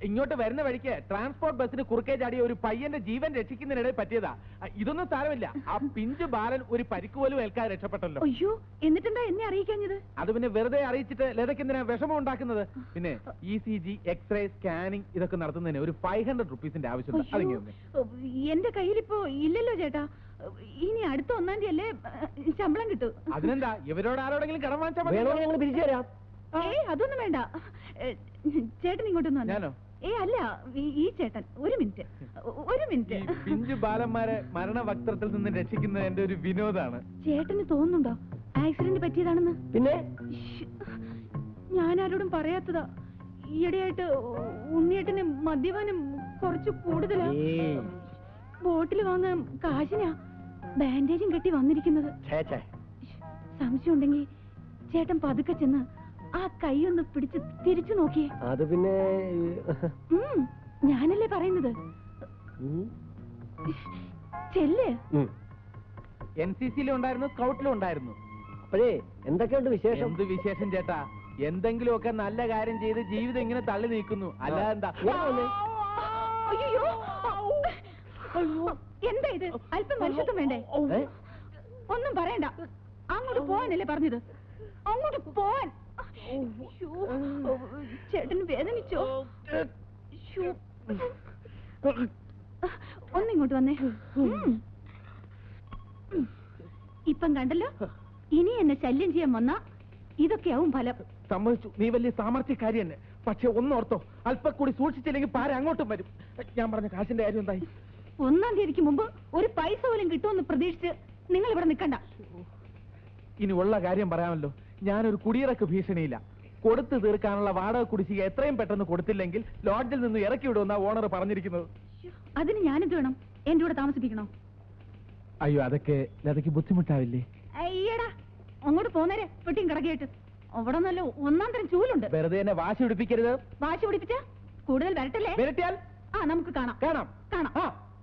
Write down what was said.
ഇങ്ങോട്ട് വരുന്ന വഴിക്ക് ട്രാൻസ്പോർട്ട് ബസ്സിന് കുറുക്കേ ചാടിയ ഒരു പയ്യന്റെ ജീവൻ രക്ഷിക്കുന്നതിനിടെ പറ്റിയതാ. ഇതൊന്നും സാരമില്ല. ആ പിഞ്ചു ബാലൻ ഒരു പരിക്ക് പോലും ഏൽക്കാതെ രക്ഷപ്പെട്ടല്ലോ. അയ്യോ, എന്നിട്ടെന്താ എന്നെ അറിയിക്കാഞ്ഞത്? അത് പിന്നെ വെറുതെ അറിയിച്ചിട്ട് ലതയ്ക്ക് എന്തിനാ വിഷമം ഉണ്ടാക്കുന്നത്? പിന്നെ ECG, എക്സ്റേ, സ്കാനിങ് ഇതൊക്കെ നടത്തുന്നതിന് ഒരു 500 റുപ്പീസിന്റെ ആവശ്യമുണ്ട്. എന്റെ കയ്യിലിപ്പോ ഇല്ലല്ലോ ചേട്ടാ. ഇനി അടുത്ത 1-ാം തീയതി അല്ലേ ശമ്പളം കിട്ടൂ. അതിനെന്താ, ഇവരോട് ആരോടെങ്കിലും കടം വാങ്ങിച്ചാൽ ഞങ്ങൾ തിരിച്ചു തരാം. അതൊന്നും വേണ്ട. ചേട്ടൻ ഇങ്ങോട്ടൊന്നും ഞാനോ? അല്ല, ഈ ചേട്ടൻ. ഒരു മിനിറ്റ്. പിഞ്ചു ബാലന്മാരെ മരണവക്ത്രത്തിൽ നിന്ന് രക്ഷിക്കുന്നത് എന്റെ ഒരു വിനോദാണ്. ചേട്ടന് തോന്നുന്നുണ്ടോ ആക്സിഡന്റ് പറ്റിയതാണെന്ന്? പിന്നെ ഞാൻ ആരോടും പറയാത്തതാ. ഈയിടെയായിട്ട് ഉണ്ണിയേട്ടന് മദ്യപാനം കുറച്ച് കൂടുതലാ. ബോട്ടിൽ വാങ്ങാൻ കാശിനാ ബാൻഡേജും കെട്ടി വന്നിരിക്കുന്നത്. സംശയം ഉണ്ടെങ്കിൽ ചേട്ടൻ പതുക്കെ ചെന്ന് ആ കൈ ഒന്ന് പിടിച്ച് തിരിച്ചു നോക്കിയേ. അത് പിന്നെ ഞാനല്ലേ പറയുന്നത്. ചെല്ല്. NCC-ലും ഉണ്ടായിരുന്നു, സ്കൗട്ടിലും ഉണ്ടായിരുന്നു. അപ്പോഴേ എന്തൊക്കെയുണ്ട് വിശേഷം? എന്ത് വിശേഷം ചേട്ടാ? എന്തെങ്കിലുമൊക്കെ നല്ല കാര്യം ചെയ്ത് ജീവിതം ഇങ്ങനെ തള്ളി നീക്കുന്നു. അല്ലാതെന്താ? എന്താ ഇത്? അല്പം മനുഷ്യത്വം വേണ്ടേ? ഒന്നും പറയണ്ട. അങ്ങോട്ട് പോവാനല്ലേ പറഞ്ഞത്? അങ്ങോട്ട് പോവാൻ. ചേട്ടന് വേദനിച്ചോ? ഒന്നിങ്ങോട്ട് വന്നേ. ഇപ്പം കണ്ടല്ലോ, ഇനി എന്നെ ശല്യം ചെയ്യാൻ വന്നാ ഇതൊക്കെയാവും ഫലം. സമ്മതിച്ചു, നീ വലിയ സാമർത്ഥ്യക്കാരി തന്നെ. പക്ഷെ ഒന്നോർത്തോ, അല്പം കൂടി സൂക്ഷിച്ചില്ലെങ്കിൽ പാര അങ്ങോട്ടും വരും. ഞാൻ പറഞ്ഞ കാശിന്റെ കാര്യം എന്തായി? 1-ാം തീയതിക്ക് മുമ്പ് ഒരു പൈസ പോലും കിട്ടുമെന്ന് പ്രതീക്ഷിച്ച് നിങ്ങൾ ഇവിടെ നിൽക്കണ്ട. ഇനി ഉള്ള കാര്യം പറയാമല്ലോ. ഞാനൊരു കുടിയിറക്ക് ഭീഷണിയില്ല. കൊടുത്തു തീർക്കാനുള്ള വാടക കുടിശ്ശിക എത്രയും പെട്ടെന്ന് കൊടുത്തില്ലെങ്കിൽ ലോഡ്ജിൽ നിന്ന് ഇറക്കി വിടുമെന്നാ ഓണർ പറഞ്ഞിരിക്കുന്നത്. അതിന് ഞാനെന്ത് വേണം? എന്റെ കൂടെ താമസിപ്പിക്കണോ? അയ്യോ, അതൊക്കെ ലതയ്ക്ക് ബുദ്ധിമുട്ടാവില്ലേ? അയ്യടാ, അങ്ങോട്ട് പോന്നേരെ പെട്ടിയും കിടക്കിയിട്ട്. അവിടെ നല്ല 1-ാം തരം ചൂലുണ്ട്. വെറുതെ എന്നെ വാശി പിടിപ്പിക്കരുത്. വാശി പിടിപ്പിച്ച കൂടുതൽ വരട്ടല്ലേ? വരട്ടിയാൽ നമുക്ക് കാണാം. കാണാം.